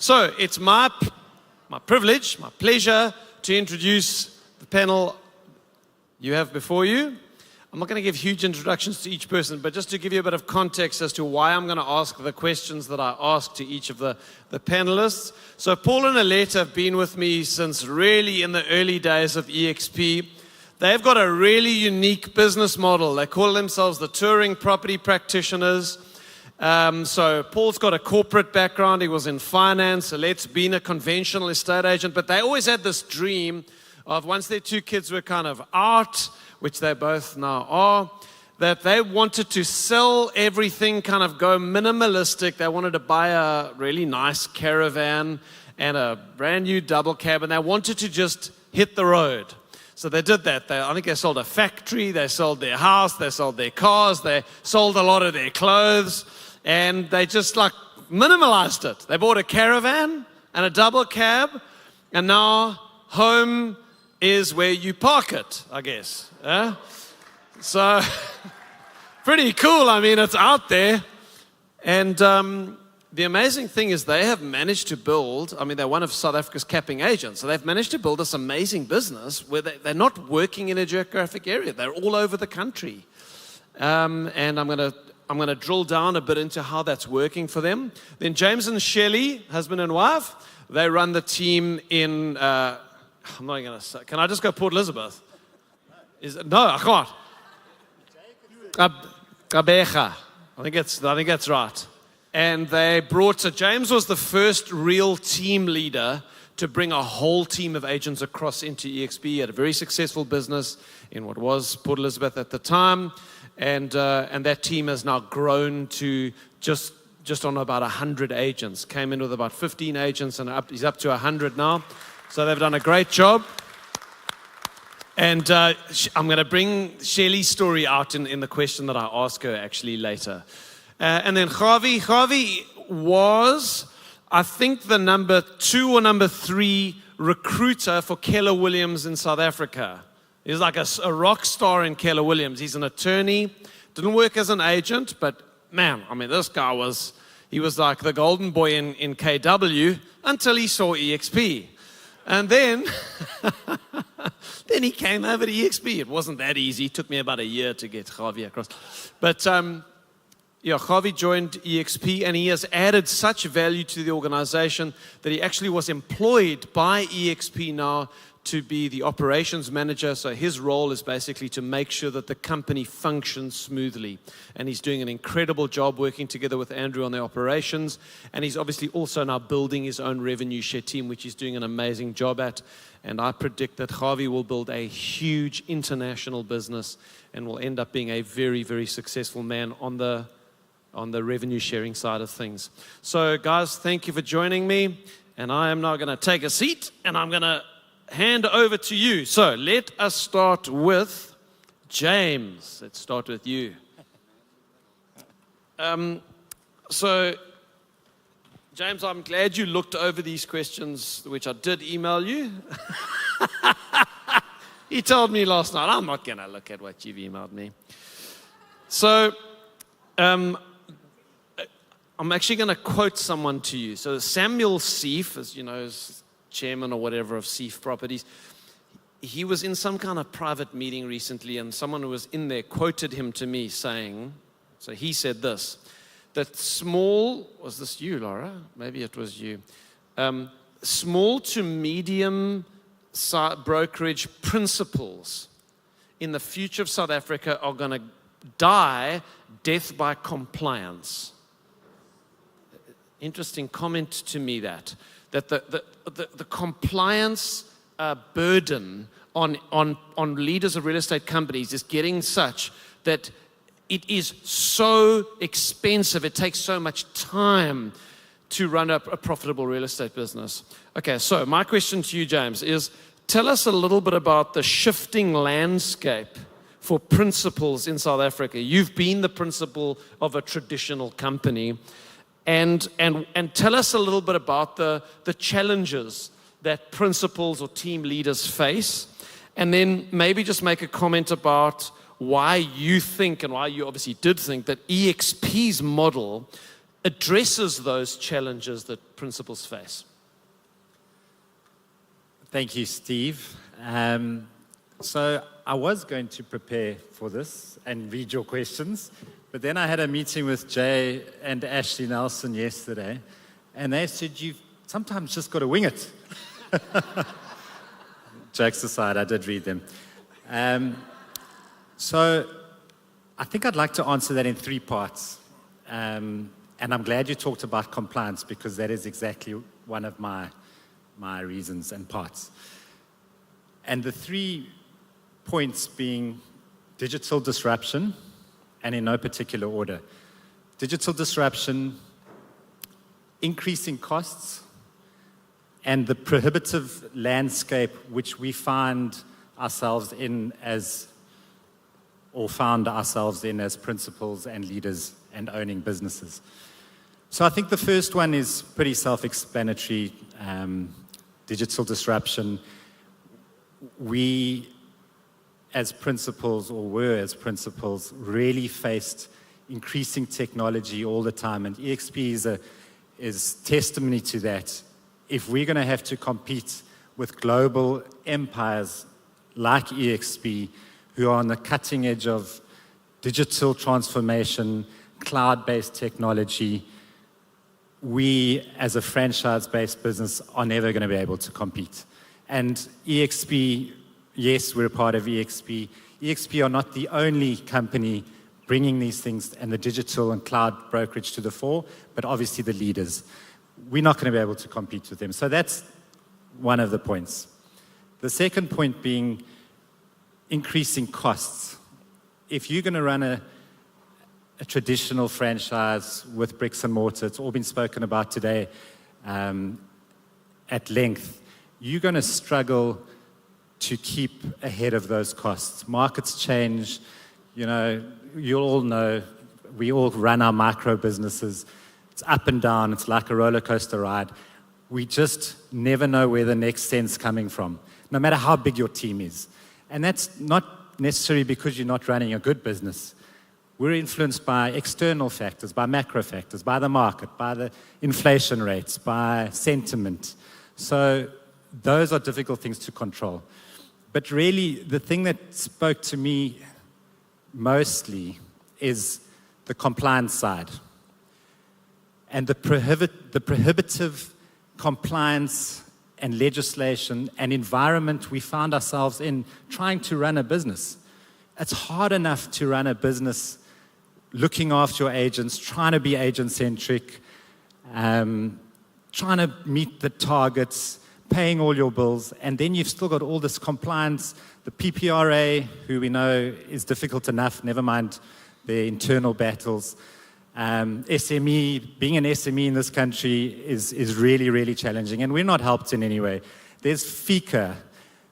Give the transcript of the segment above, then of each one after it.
So it's my privilege, my pleasure to introduce the panel you have before you. I'm not going to give huge introductions to each person, but just to give you a bit of context as to why I'm going to ask the questions that I ask to each of the panelists. So Paul and Alette have been with me since really in the early days of eXp. They've got a really unique business model. They call themselves the touring property practitioners. So Paul's got a corporate background. He was in finance. Alette's been a conventional estate agent, but they always had this dream of once their two kids were kind of out, which they both now are, that they wanted to sell everything, kind of go minimalistic. They wanted to buy a really nice caravan and a brand new double cab, and they wanted to just hit the road. So they did that. I think they sold a factory, they sold their house, they sold their cars, they sold a lot of their clothes, and they just like minimalized it. They bought a caravan and a double cab, and now home is where you park it, I guess. So, pretty cool. I mean, it's out there. And the amazing thing is they have managed to build, I mean, they're one of South Africa's capping agents. So they've managed to build this amazing business where they're not working in a geographic area. They're all over the country. And I'm going to drill down a bit into how that's working for them. Then James and Shelley, husband and wife, they run the team in... I'm not going to say. Can I just go Port Elizabeth? No, I can't. Gove. I think that's right. And they brought. So James was the first real team leader to bring a whole team of agents across into eXp. He had a very successful business in what was Port Elizabeth at the time, and that team has now grown to just on about 100 agents. Came in with about 15 agents, and he's up to 100 now. So they've done a great job. And I'm going to bring Shelley's story out in the question that I ask her actually later. And then Gove was, I think, the number 2 or number 3 recruiter for Keller Williams in South Africa. He's like a rock star in Keller Williams. He's an attorney, didn't work as an agent, but man, I mean, this guy was like the golden boy in KW until he saw eXp. And then he came over to eXp. It wasn't that easy. It took me about a year to get Gove across. But Gove joined eXp, and he has added such value to the organization that he actually was employed by eXp now to be the operations manager. So his role is basically to make sure that the company functions smoothly. And he's doing an incredible job working together with Andrew on the operations. And he's obviously also now building his own revenue share team, which he's doing an amazing job at. And I predict that Gove will build a huge international business and will end up being a very, very successful man on the revenue sharing side of things. So guys, thank you for joining me. And I am now going to take a seat, and I'm going to hand over to you. So let us start with James. Let's start with you. So James, I'm glad you looked over these questions, which I did email you. He told me last night, I'm not going to look at what you've emailed me. So I'm actually going to quote someone to you. So Samuel Seif, as you know, is chairman or whatever of Seif Properties, he was in some kind of private meeting recently, and someone who was in there quoted him to me saying, so he said this, that small, was this you, Laura? Maybe it was you. Small to medium brokerage principals in the future of South Africa are going to die death by compliance. Interesting comment to me that the compliance burden on leaders of real estate companies is getting such that it is so expensive. It takes so much time to run a profitable real estate business. Okay, so my question to you, James, is tell us a little bit about the shifting landscape for principals in South Africa. You've been the principal of a traditional company. And tell us a little bit about the challenges that principals or team leaders face. And then maybe just make a comment about why you think, and why you obviously did think, that eXp's model addresses those challenges that principals face? Thank you, Steve. So I was going to prepare for this and read your questions, but then I had a meeting with Jay and Ashley Nelson yesterday, and they said you've sometimes just got to wing it. Jokes aside, I did read them. So I think I'd like to answer that in 3 parts. And I'm glad you talked about compliance, because that is exactly one of my reasons and parts. And the 3 points being digital disruption, and in no particular order. Digital disruption, increasing costs, and the prohibitive landscape which we find ourselves in as, or found ourselves in as principals and leaders and owning businesses. So I think the first one is pretty self-explanatory, digital disruption. We, as principals, or were as principals, really faced increasing technology all the time, and eXp is testimony to that. If we're going to have to compete with global empires like eXp, who are on the cutting edge of digital transformation, cloud-based technology, we, as a franchise-based business, are never going to be able to compete. And eXp, yes, we're a part of eXp. eXp are not the only company bringing these things and the digital and cloud brokerage to the fore, but obviously the leaders. We're not going to be able to compete with them. So that's one of the points. The second point being increasing costs. If you're going to run a traditional franchise with bricks and mortar, it's all been spoken about today at length, you're going to struggle to keep ahead of those costs. Markets change. You know, you all know, we all run our micro businesses. It's up and down. It's like a roller coaster ride. We just never know where the next cent's coming from, no matter how big your team is. And that's not necessarily because you're not running a good business. We're influenced by external factors, by macro factors, by the market, by the inflation rates, by sentiment. So those are difficult things to control. But really, the thing that spoke to me mostly is the compliance side. And the prohibitive compliance and legislation and environment we found ourselves in trying to run a business. It's hard enough to run a business looking after your agents, trying to be agent-centric, trying to meet the targets, paying all your bills, and then you've still got all this compliance, the PPRA, who we know is difficult enough, never mind the internal battles. SME, being an SME in this country is really, really challenging, and we're not helped in any way. There's FICA,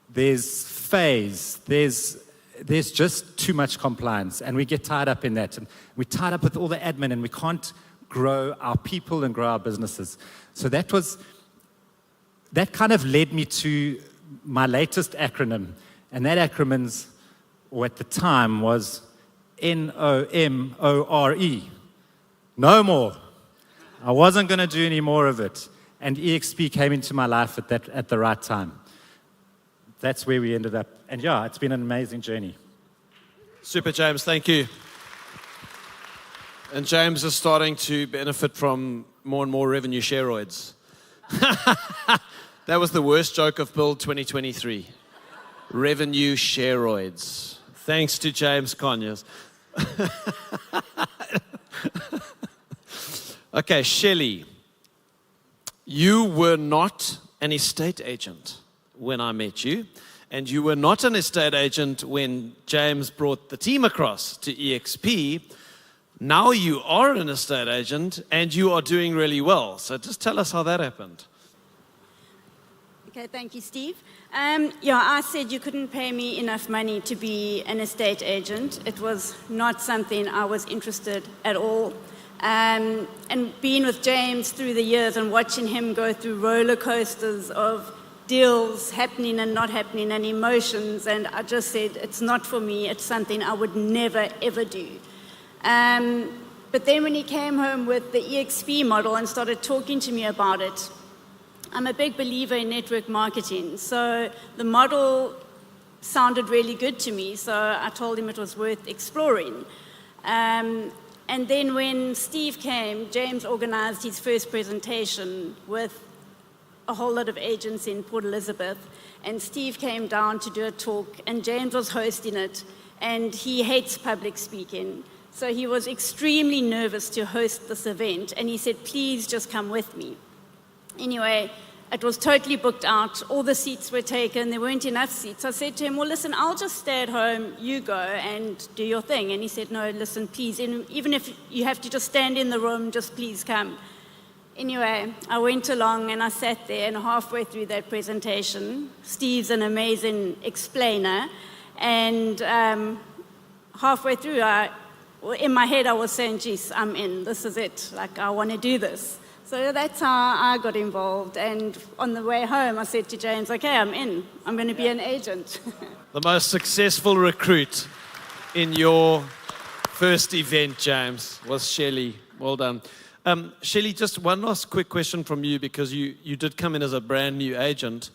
there's FASE, there's just too much compliance, and we get tied up in that. And we're tied up with all the admin, and we can't grow our people and grow our businesses. So that kind of led me to my latest acronym, and that acronym's, or at the time, was NOMORE. No more. I wasn't going to do any more of it. And eXp came into my life at the right time. That's where we ended up. And yeah, it's been an amazing journey. Super, James. Thank you. And James is starting to benefit from more and more revenue shareoids. That was the worst joke of Build 2023. Revenue shareoids. Thanks to James Conyers. Okay, Shelley, you were not an estate agent when I met you, and you were not an estate agent when James brought the team across to eXp. Now you are an estate agent, and you are doing really well. So just tell us how that happened. Okay, thank you, Steve. Yeah, I said you couldn't pay me enough money to be an estate agent. It was not something I was interested at all. And being with James through the years and watching him go through roller coasters of deals happening and not happening and emotions, and I just said, it's not for me. It's something I would never, ever do. But then when he came home with the eXp model and started talking to me about it, I'm a big believer in network marketing. So the model sounded really good to me, so I told him it was worth exploring. And then when Steve came, James organized his first presentation with a whole lot of agents in Port Elizabeth, and Steve came down to do a talk, and James was hosting it, and he hates public speaking. So he was extremely nervous to host this event, and he said, please just come with me. Anyway, it was totally booked out. All the seats were taken. There weren't enough seats. I said to him, well, listen, I'll just stay at home. You go and do your thing. And he said, no, listen, please. Even if you have to just stand in the room, just please come. Anyway, I went along and I sat there, and halfway through that presentation, Steve's an amazing explainer. And halfway through, in my head, I was saying, geez, I'm in. This is it. Like, I want to do this. So that's how I got involved. And on the way home, I said to James, okay, I'm in. I'm going to be an agent. The most successful recruit in your first event, James, was Shelley. Well done. Shelley, just one last quick question from you, because you did come in as a brand new agent.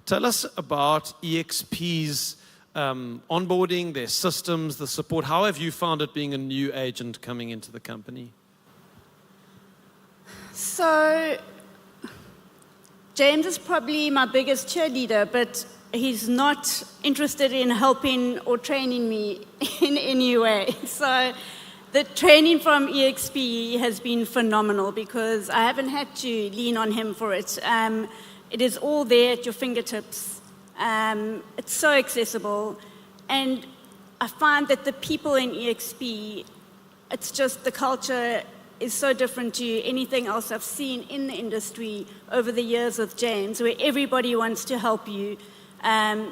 Tell us about eXp's onboarding, their systems, the support. How have you found it being a new agent coming into the company? So, James is probably my biggest cheerleader, but he's not interested in helping or training me in any way. So, the training from eXp has been phenomenal because I haven't had to lean on him for it. It is all there at your fingertips. It's so accessible. And I find that the people in eXp, it's just the culture is so different to anything else I've seen in the industry over the years with James, where everybody wants to help you.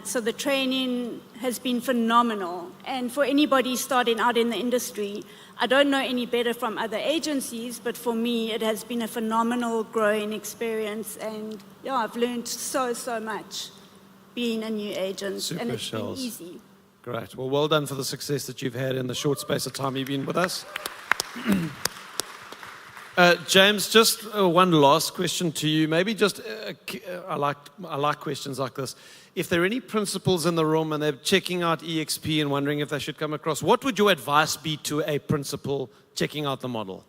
So the training has been phenomenal. And for anybody starting out in the industry, I don't know any better from other agencies, but for me, it has been a phenomenal growing experience. And yeah, I've learned so much being a new agent. Super, and it's been Shells. easy. Great. Well done for the success that you've had in the short space of time you've been with us. James, just one last question to you. Maybe just, I like questions like this. If there are any principals in the room and they're checking out eXp and wondering if they should come across, what would your advice be to a principal checking out the model?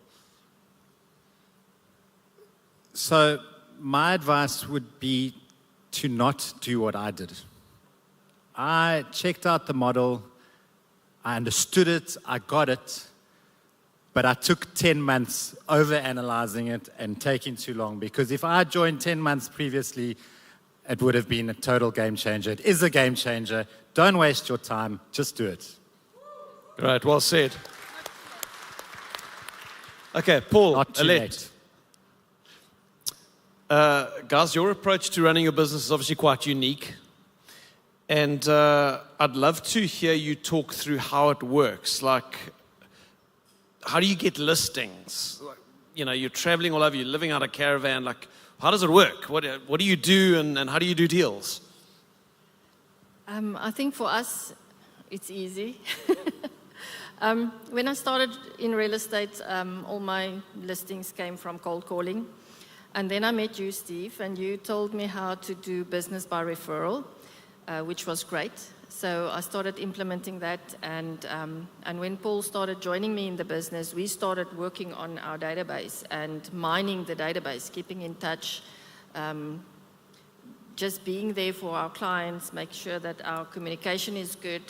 So my advice would be to not do what I did. I checked out the model, I understood it, I got it, but I took 10 months over-analyzing it and taking too long, because if I joined 10 months previously, it would have been a total game changer. It is a game changer. Don't waste your time, just do it. Right, well said. Okay, Paul, Not too Alette. Guys, your approach to running your business is obviously quite unique. And I'd love to hear you talk through how it works. Like, how do you get listings? Like, you know, you're traveling all over, you're living out a caravan. Like, how does it work? What do you do, and how do you do deals? I think for us, it's easy. When I started in real estate, all my listings came from cold calling. And then I met you, Steve, and you told me how to do business by referral, which was great. So I started implementing that, and when Paul started joining me in the business, we started working on our database and mining the database, keeping in touch, just being there for our clients, make sure that our communication is good,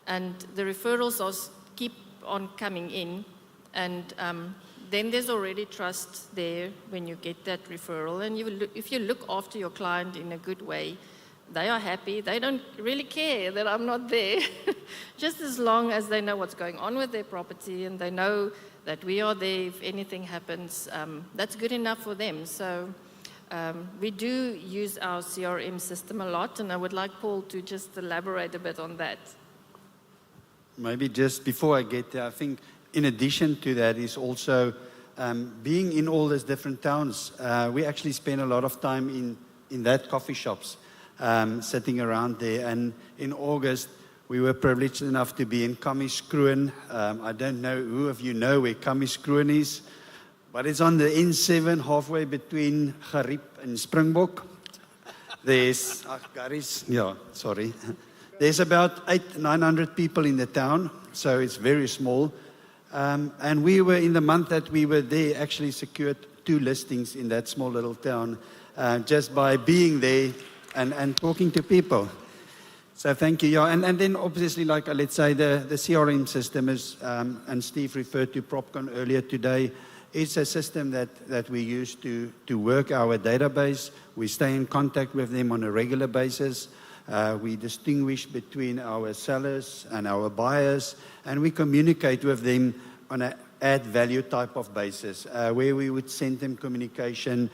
and the referrals keep on coming in, and then there's already trust there when you get that referral, and if you look after your client in a good way, they are happy. They don't really care that I'm not there. Just as long as they know what's going on with their property and they know that we are there if anything happens, that's good enough for them. So we do use our CRM system a lot, and I would like Paul to just elaborate a bit on that. Maybe just before I get there, I think in addition to that is also being in all these different towns. We actually spend a lot of time in that coffee shops. Sitting around there, and in August We were privileged enough to be in Kammiskroon. I don't know who of you know where Kammiskroon is, but it's on the N7, halfway between Gariep and Springbok. There's, sorry. There's about 900 people in the town, so it's very small. And we were, in the month that we were there, actually secured 2 listings in that small little town, just by being there and talking to people. So thank you. Yeah, and then obviously, like let's say the CRM system is, and Steve referred to PropCon earlier today, it's a system that we use to work our database. We stay in contact with them on a regular basis. We distinguish between our sellers and our buyers, and we communicate with them on an add value type of basis, where we would send them communication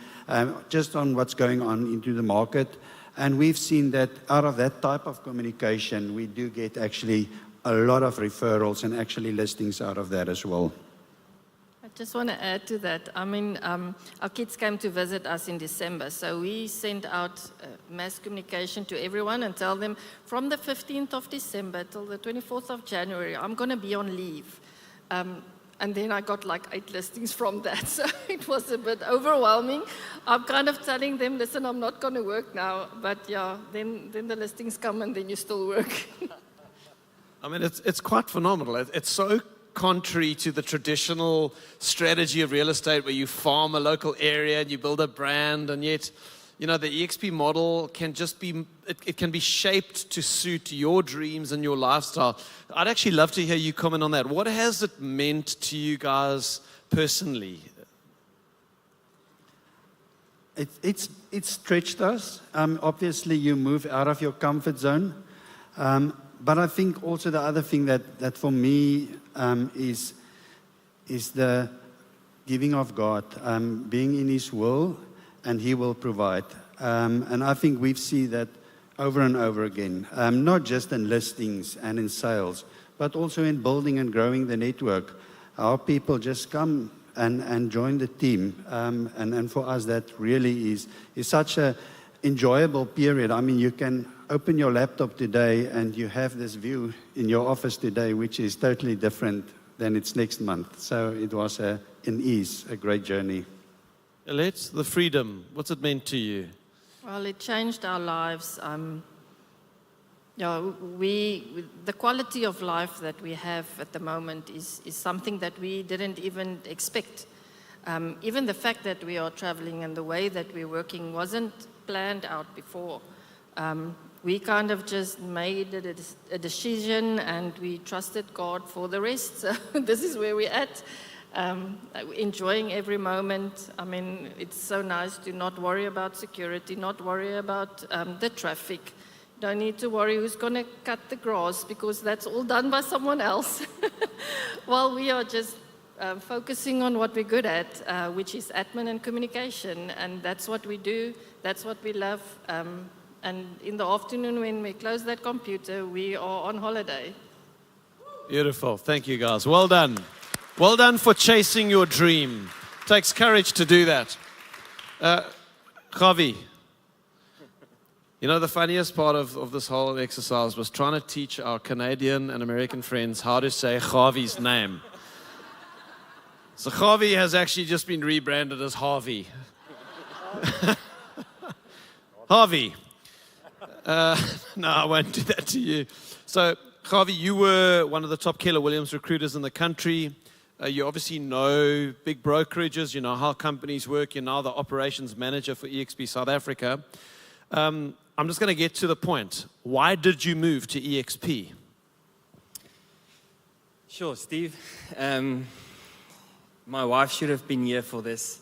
just on what's going on into the market. And we've seen that out of that type of communication, we do get actually a lot of referrals and actually listings out of that as well. I just want to add to that. I mean, our kids came to visit us in December, so we sent out mass communication to everyone and tell them from the 15th of December till the 24th of January, I'm going to be on leave. And then I got like 8 listings from that, so it was a bit overwhelming. I'm kind of telling them, listen, I'm not going to work now, but yeah, then the listings come and then you still work. I mean, it's quite phenomenal. It's so contrary to the traditional strategy of real estate where you farm a local area and you build a brand, and yet, you know, the eXp model can just be, it can be shaped to suit your dreams and your lifestyle. I'd actually love to hear you comment on that. What has it meant to you guys personally? It's stretched us. Obviously, you move out of your comfort zone. But I think also the other thing that for me is the giving of God, being in His will, and He will provide. And I think we've seen that over and over again, not just in listings and in sales, but also in building and growing the network. Our people just come and join the team. And for us, that really is such an enjoyable period. I mean, you can open your laptop today and you have this view in your office today, which is totally different than it's next month. So it was a great journey. Alette, the freedom, what's it meant to you? Well, it changed our lives. The quality of life that we have at the moment is something that we didn't even expect. Even the fact that we are traveling and the way that we're working wasn't planned out before. We kind of just made a decision and we trusted God for the rest. So this is where we're at. Enjoying every moment. I mean, it's so nice to not worry about security, not worry about the traffic. Don't need to worry who's going to cut the grass because that's all done by someone else. While we are just focusing on what we're good at, which is admin and communication, and that's what we do, that's what we love. And in the afternoon when we close that computer, we are on holiday. Beautiful. Thank you, guys. Well done. Well done for chasing your dream. Takes courage to do that. Javi, you know, the funniest part of this whole exercise was trying to teach our Canadian and American friends how to say Javi's name. So Javi has actually just been rebranded as Harvey. Harvey. No, I won't do that to you. So, Javi, you were one of the top Keller Williams recruiters in the country. You obviously know big brokerages, you know how companies work. You're now the operations manager for eXp South Africa. I'm just going to get to the point. Why did you move to eXp? Sure, Steve. My wife should have been here for this.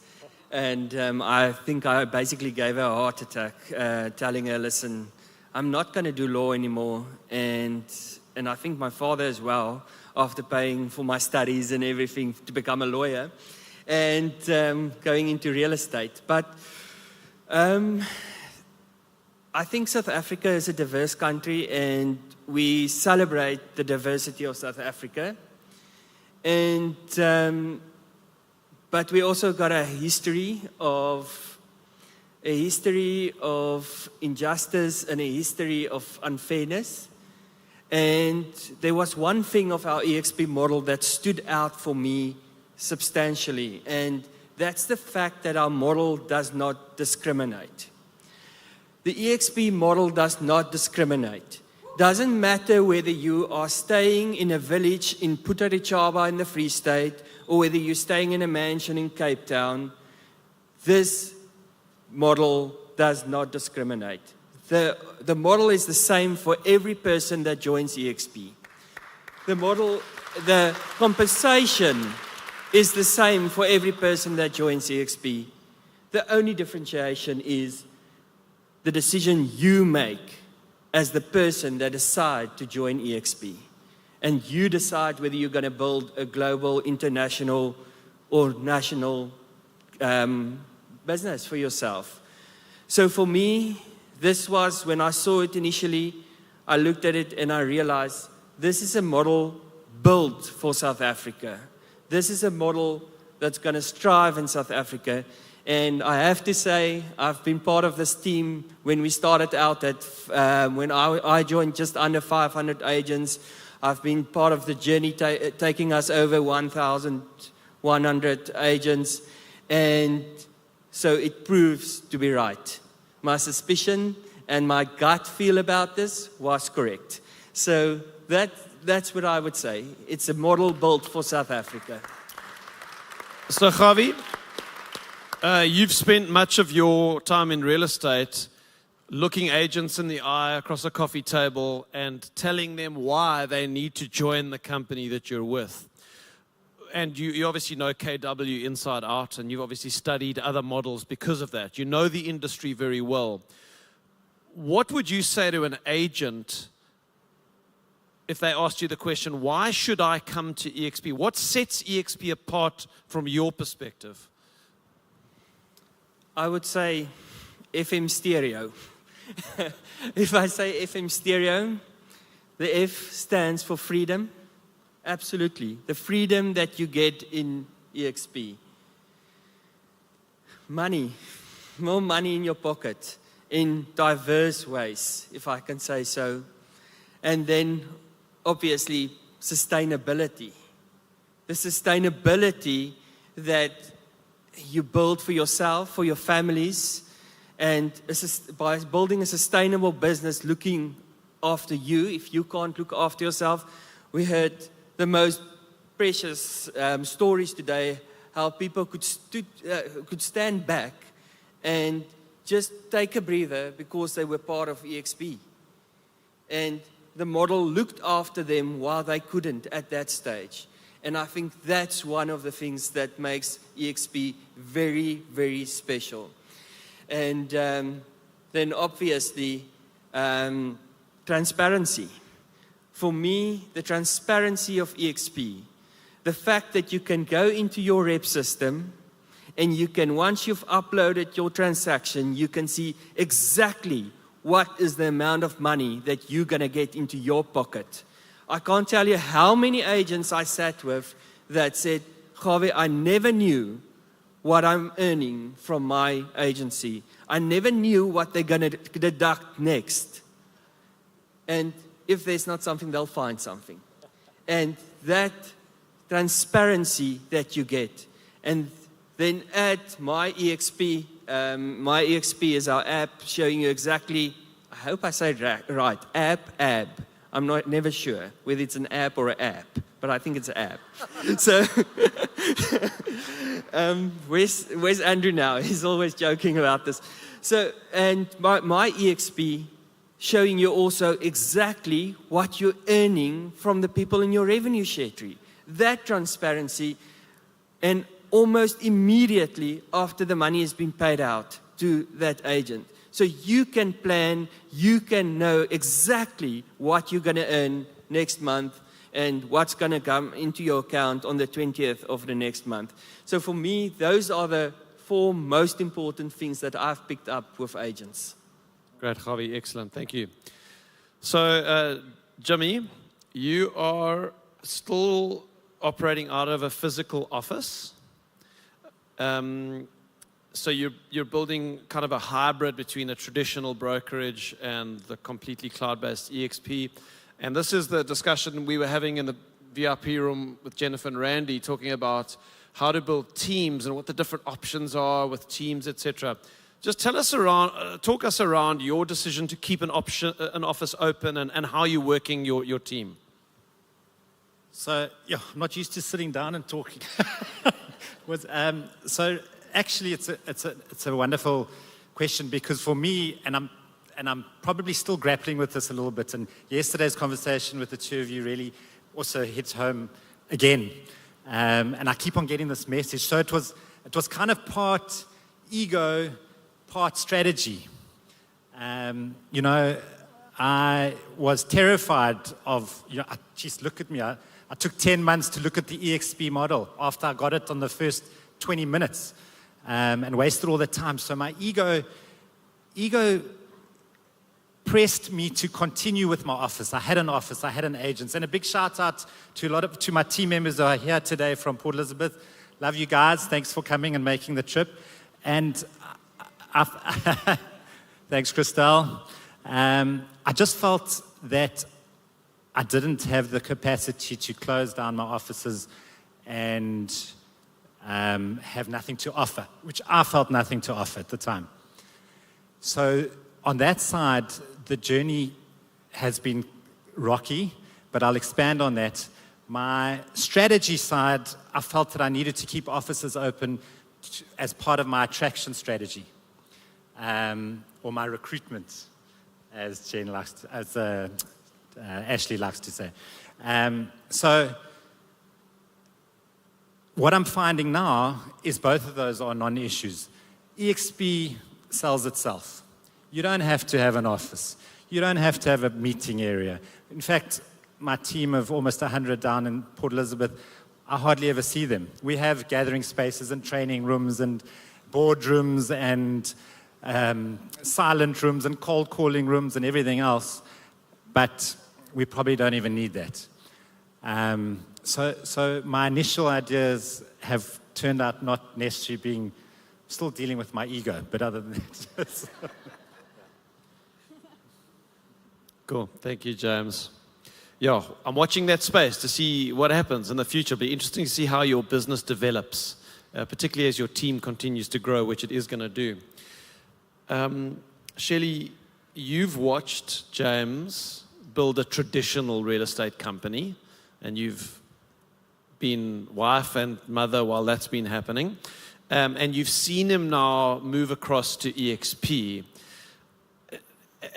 And I think I basically gave her a heart attack, telling her, listen, I'm not going to do law anymore. And I think my father as well, after paying for my studies and everything to become a lawyer, and going into real estate. But I think South Africa is a diverse country, and we celebrate the diversity of South Africa. And but we also got a history of injustice and a history of unfairness. And there was one thing of our eXp model that stood out for me substantially, and that's the fact that our model does not discriminate. The eXp model does not discriminate. Doesn't matter whether you are staying in a village in Putaricaba in the Free State or whether you're staying in a mansion in Cape Town. This model does not discriminate. The model is the same for every person that joins eXp. The compensation is the same for every person that joins eXp. The only differentiation is the decision you make as the person that decide to join eXp. And you decide whether you're going to build a global, international, or national business for yourself. So for me, this was, when I saw it initially, I looked at it and I realized this is a model built for South Africa. This is a model that's going to strive in South Africa. And I have to say, I've been part of this team when we started out when I joined just under 500 agents. I've been part of the journey taking us over 1,100 agents. And so it proves to be right. My suspicion and my gut feel about this was correct. So that's what I would say. It's a model built for South Africa. So, Javi, you've spent much of your time in real estate looking agents in the eye across a coffee table and telling them why they need to join the company that you're with. And you obviously know KW inside out, and you've obviously studied other models because of that. You know the industry very well. What would you say to an agent if they asked you the question, why should I come to eXp? What sets eXp apart from your perspective? I would say FM stereo. If I say FM stereo, the F stands for freedom. Absolutely. The freedom that you get in eXp. Money. More money in your pocket in diverse ways, if I can say so. And then, obviously, sustainability. The sustainability that you build for yourself, for your families, and by building a sustainable business, looking after you, if you can't look after yourself. We heard the most precious stories today, how people could stand back and just take a breather because they were part of eXp. And the model looked after them while they couldn't at that stage. And I think that's one of the things that makes eXp very, very special. And then obviously, transparency. For me, the transparency of eXp, the fact that you can go into your rep system and you can, once you've uploaded your transaction, you can see exactly what is the amount of money that you're going to get into your pocket. I can't tell you how many agents I sat with that said, Gove, I never knew what I'm earning from my agency. I never knew what they're going to deduct next. And if there's not something, they'll find something. And that transparency that you get. And then add my eXp. My eXp is our app showing you exactly, I hope I say it right, app. I'm never sure whether it's an app or an app, but I think it's an app. So, where's Andrew now? He's always joking about this. So, and my eXp showing you also exactly what you're earning from the people in your revenue share tree. That transparency, and almost immediately after the money has been paid out to that agent. So you can plan, you can know exactly what you're going to earn next month and what's going to come into your account on the 20th of the next month. So for me, those are the 4 most important things that I've picked up with agents. Great, Javi. Excellent. Thank you. So, Jimmy, you are still operating out of a physical office. So you're building kind of a hybrid between a traditional brokerage and the completely cloud-based eXp. And this is the discussion we were having in the VIP room with Jennifer and Randy, talking about how to build teams and what the different options are with teams, etc. Just tell us talk us around your decision to keep an office open and how you're working your team. So, yeah, I'm not used to sitting down and talking. So actually, it's a wonderful question, because for me, and I'm probably still grappling with this a little bit, and yesterday's conversation with the two of you really also hits home again. And I keep on getting this message. So it was kind of part ego, part strategy. You know, I was terrified of, you know, geez, look at me. I took 10 months to look at the eXp model after I got it on the first 20 minutes, and wasted all the time. So my ego pressed me to continue with my office. I had an office, I had an agent, and a big shout out to my team members who are here today from Port Elizabeth. Love you guys. Thanks for coming and making the trip. And thanks, Christelle. I just felt that I didn't have the capacity to close down my offices and have nothing to offer, which I felt nothing to offer at the time. So on that side, the journey has been rocky, but I'll expand on that. My strategy side, I felt that I needed to keep offices open as part of my attraction strategy, or my recruitment, as Ashley likes to say. So what I'm finding now is both of those are non-issues. eXp sells itself. You don't have to have an office. You don't have to have a meeting area. In fact, my team of almost 100 down in Port Elizabeth, I hardly ever see them. We have gathering spaces and training rooms and boardrooms and silent rooms and cold calling rooms and everything else, but we probably don't even need that. So my initial ideas have turned out not necessarily being, still dealing with my ego, but other than that. Cool. Thank you, James. Yeah, I'm watching that space to see what happens in the future. It'll be interesting to see how your business develops, particularly as your team continues to grow, which it is going to do. Shelley, you've watched James build a traditional real estate company, and you've been wife and mother while that's been happening. And you've seen him now move across to eXp.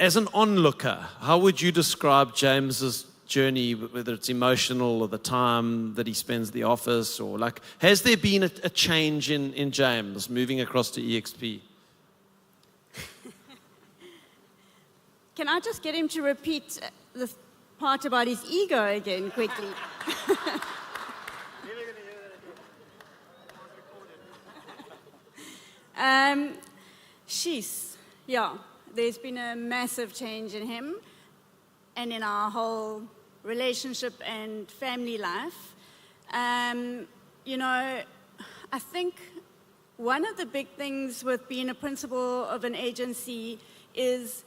As an onlooker, how would you describe James's journey, whether it's emotional or the time that he spends at the office, or like, has there been a change in James moving across to eXp? Can I just get him to repeat the part about his ego again quickly? Yeah, there's been a massive change in him and in our whole relationship and family life. You know, I think one of the big things with being a principal of an agency is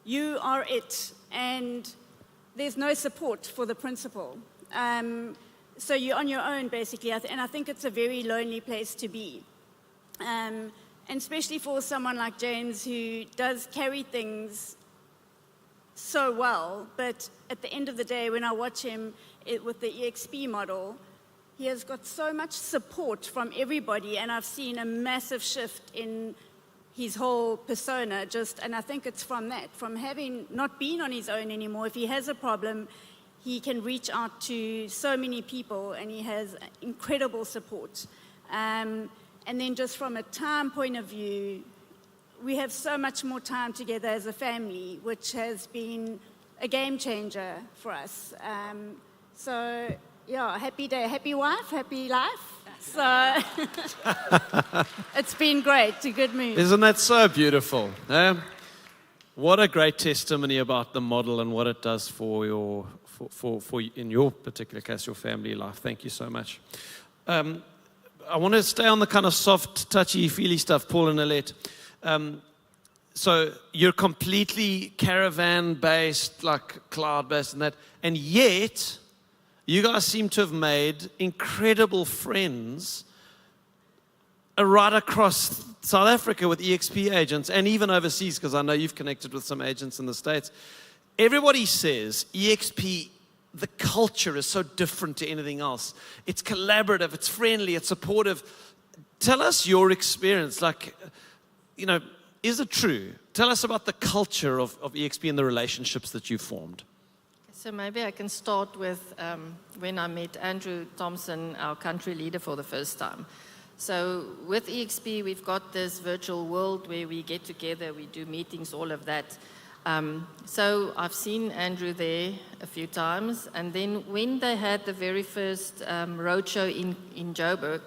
you are it, and there's no support for the principal. So you're on your own, basically, and I think it's a very lonely place to be. And especially for someone like James, who does carry things so well, but at the end of the day, when I watch him with the eXp model, he has got so much support from everybody, and I've seen a massive shift in his whole persona, and I think it's from that, from having not been on his own anymore. If he has a problem, he can reach out to so many people, and he has incredible support. And then just from a time point of view, we have so much more time together as a family, which has been a game changer for us. So, yeah, happy day, happy wife, happy life. So it's been great, a good move. Isn't that so beautiful? What a great testimony about the model and what it does for in your particular case, your family life. Thank you so much. I want to stay on the kind of soft, touchy, feely stuff, Paul and Alette. So you're completely caravan-based, like cloud-based and that, and yet you guys seem to have made incredible friends right across South Africa with eXp agents and even overseas, because I know you've connected with some agents in the States. Everybody says eXp, the culture is so different to anything else. It's collaborative, it's friendly, it's supportive. Tell us your experience. Like, you know, is it true? Tell us about the culture of eXp and the relationships that you've formed. So maybe I can start with when I met Andrew Thompson, our country leader, for the first time. So with eXp, we've got this virtual world where we get together, we do meetings, all of that. So I've seen Andrew there a few times, and then when they had the very first roadshow in Joburg,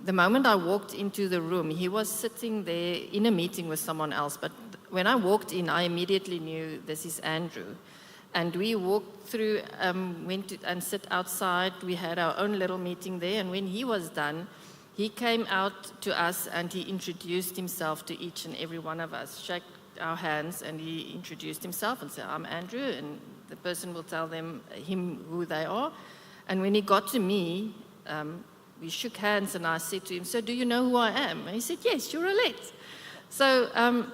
the moment I walked into the room, he was sitting there in a meeting with someone else, but when I walked in, I immediately knew this is Andrew. And we walked through, went and sit outside. We had our own little meeting there, and when he was done, he came out to us and he introduced himself to each and every one of us, shook our hands, and he introduced himself and said, "I'm Andrew," and the person will tell him who they are. And when he got to me, we shook hands, and I said to him, "So do you know who I am?" And he said, "Yes, you're Alette." So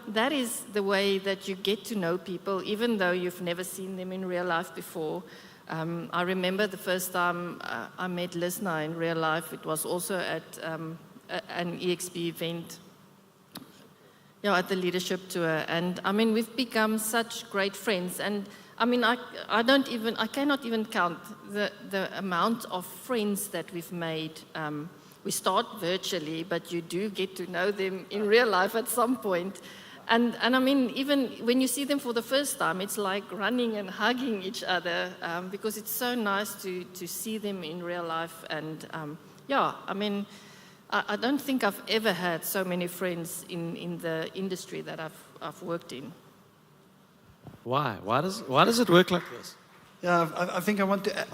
that is the way that you get to know people, even though you've never seen them in real life before. I remember the first time I met Lisna in real life. It was also at an eXp event, at the leadership tour. And I mean, we've become such great friends. And I mean, I cannot even count the amount of friends that we've made. We start virtually, but you do get to know them in real life at some point. And I mean, even when you see them for the first time, it's like running and hugging each other because it's so nice to see them in real life. And I mean, I don't think I've ever had so many friends in the industry that I've worked in. Why? Why does it work like this? Yeah, I think I want to.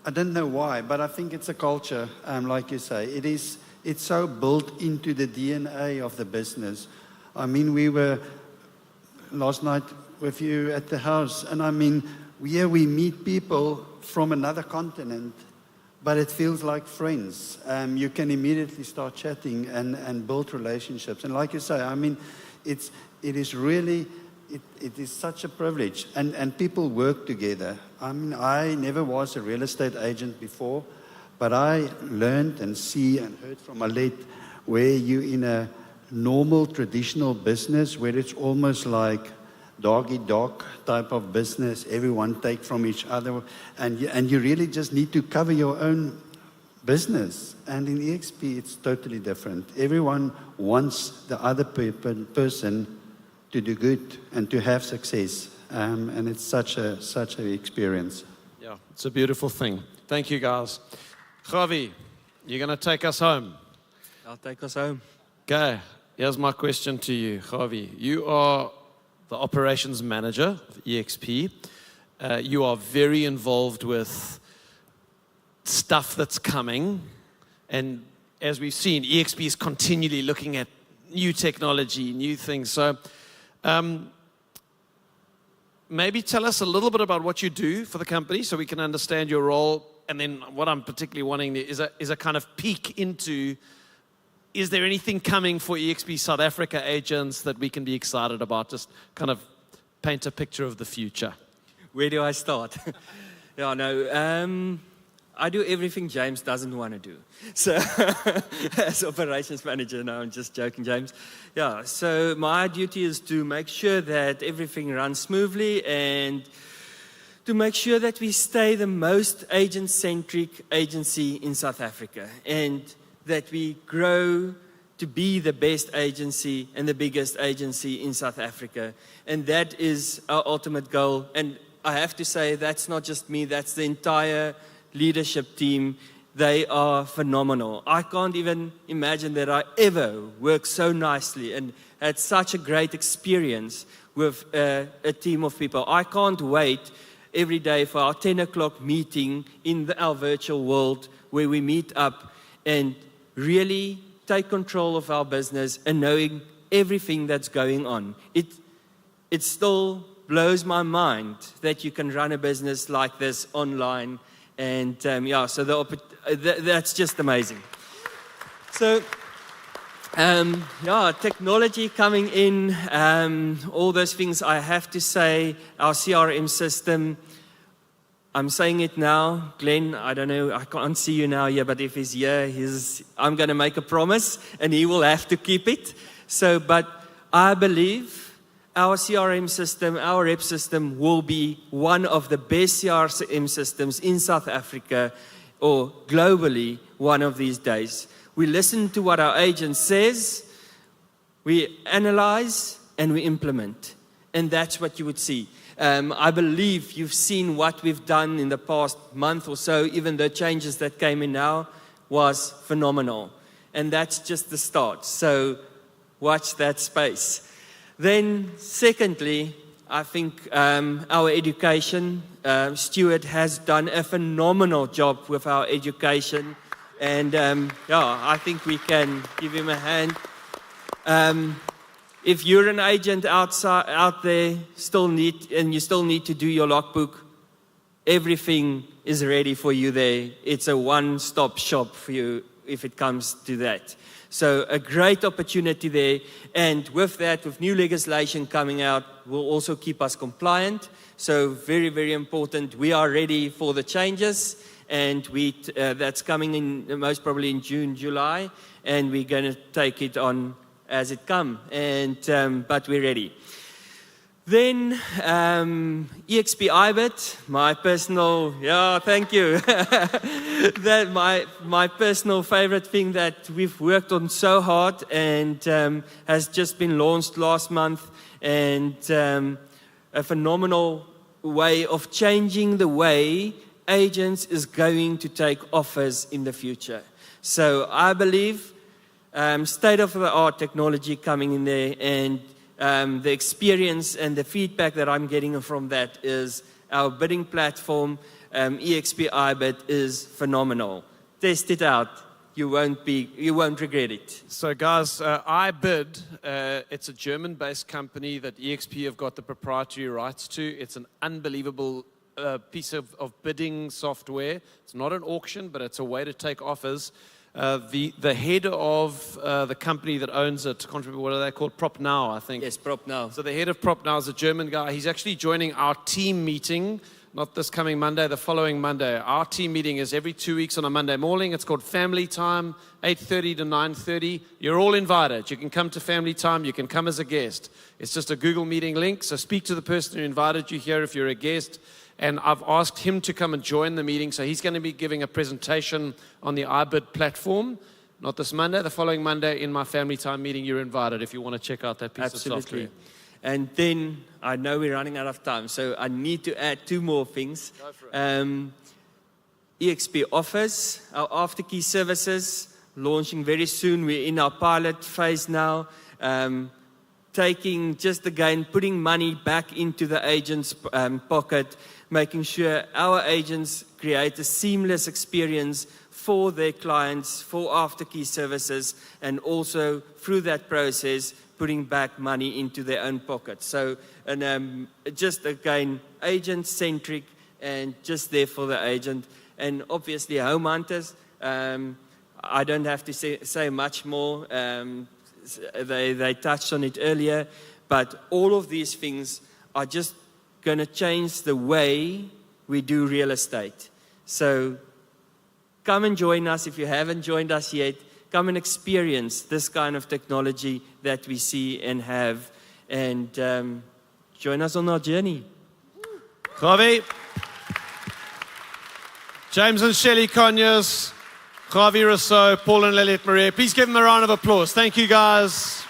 I don't know why, but I think it's a culture, like you say. It's so built into the DNA of the business. I mean, we were last night with you at the house, and I mean, here we meet people from another continent, but it feels like friends. You can immediately start chatting and build relationships. And like you say, I mean, it is such a privilege, and people work together. I mean, I never was a real estate agent before, but I learned and see and heard from Alette where you in a normal traditional business where it's almost like dog-eat-dog type of business, everyone take from each other, and you really just need to cover your own business. And in eXp, it's totally different. Everyone wants the other person to do good and to have success. And it's such an experience. Yeah, it's a beautiful thing. Thank you, guys. Gove, you're going to take us home. I'll take us home. Okay, here's my question to you, Gove. You are the operations manager of eXp. You are very involved with stuff that's coming. And as we've seen, eXp is continually looking at new technology, new things. So maybe tell us a little bit about what you do for the company so we can understand your role. And then what I'm particularly wanting is a kind of peek into, is there anything coming for eXp South Africa agents that we can be excited about? Just kind of paint a picture of the future. Where do I start? I do everything James doesn't want to do. So, as operations manager, no, I'm just joking, James. Yeah, so my duty is to make sure that everything runs smoothly and to make sure that we stay the most agent-centric agency in South Africa and that we grow to be the best agency and the biggest agency in South Africa. And that is our ultimate goal. And I have to say, that's not just me, that's the entire leadership team. They are phenomenal. I can't even imagine that I ever worked so nicely and had such a great experience with a team of people. I can't wait every day for our 10 o'clock meeting in our virtual world where we meet up and really take control of our business and knowing everything that's going on. It still blows my mind that you can run a business like this online. And yeah, so that's just amazing. So, yeah, technology coming in, all those things. I have to say, our CRM system, I'm saying it now, Glenn, I don't know, I can't see you now here, but if he's here, I'm going to make a promise, and he will have to keep it. So, but I believe our CRM system, our rep system, will be one of the best CRM systems in South Africa, or globally, one of these days. We listen to what our agent says, we analyze, and we implement. And that's what you would see. I believe you've seen what we've done in the past month or so. Even the changes that came in now was phenomenal. And that's just the start. So watch that space. Then secondly, I think our education, Stuart has done a phenomenal job with our education. And yeah, I think we can give him a hand. If you're an agent out there, you still need to do your logbook, everything is ready for you there. It's a one-stop shop for you if it comes to that. So a great opportunity there. And with that, with new legislation coming out, will also keep us compliant. So very, very important. We are ready for the changes. And that's coming in most probably in June, July. And we're going to take it on as it comes, but we're ready. Then eXp IBIT, my personal, yeah, thank you. That my personal favorite thing that we've worked on so hard and has just been launched last month, and a phenomenal way of changing the way agents is going to take offers in the future. So I believe state-of-the-art technology coming in there, and the experience and the feedback that I'm getting from that is our bidding platform, eXp IBIT, is phenomenal. Test it out. You won't regret it. So guys, iBid, it's a German-based company that eXp have got the proprietary rights to. It's an unbelievable piece of bidding software. It's not an auction, but it's a way to take offers. The head of the company that owns it, what are they called? PropNow, I think. Yes, PropNow. So the head of PropNow is a German guy. He's actually joining our team meeting, not this coming Monday, the following Monday. Our team meeting is every 2 weeks on a Monday morning. It's called Family Time, 8:30 to 9:30. You're all invited. You can come to Family Time. You can come as a guest. It's just a Google Meeting link. So speak to the person who invited you here if you're a guest. And I've asked him to come and join the meeting. So he's going to be giving a presentation on the iBid platform. Not this Monday, the following Monday in my Family Time meeting. You're invited if you want to check out that piece of software. And then, I know we're running out of time, so I need to add 2 more things. Go for it. eXp offers our after-key services, launching very soon. We're in our pilot phase now. Taking, just again, putting money back into the agent's pocket, making sure our agents create a seamless experience for their clients, for after-key services, and also through that process, putting back money into their own pockets. So, and just again, agent-centric and just there for the agent. And obviously, home hunters, I don't have to say much more. They touched on it earlier, but all of these things are just going to change the way we do real estate. So come and join us if you haven't joined us yet. Come and experience this kind of technology that we see and have, and join us on our journey. Gove, James and Shelley Conyers, Javi Rousseau, Paul and Lilith Maria. Please give them a round of applause. Thank you, guys.